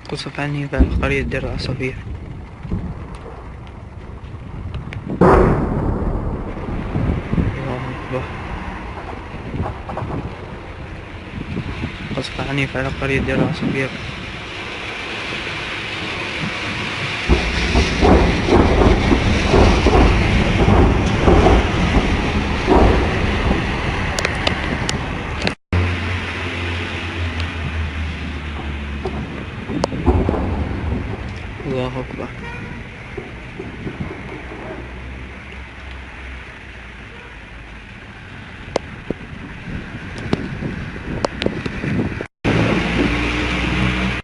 قصف عني في قرية دير العصافير. الله أكبر. قصف عني في قرية دير العصافير.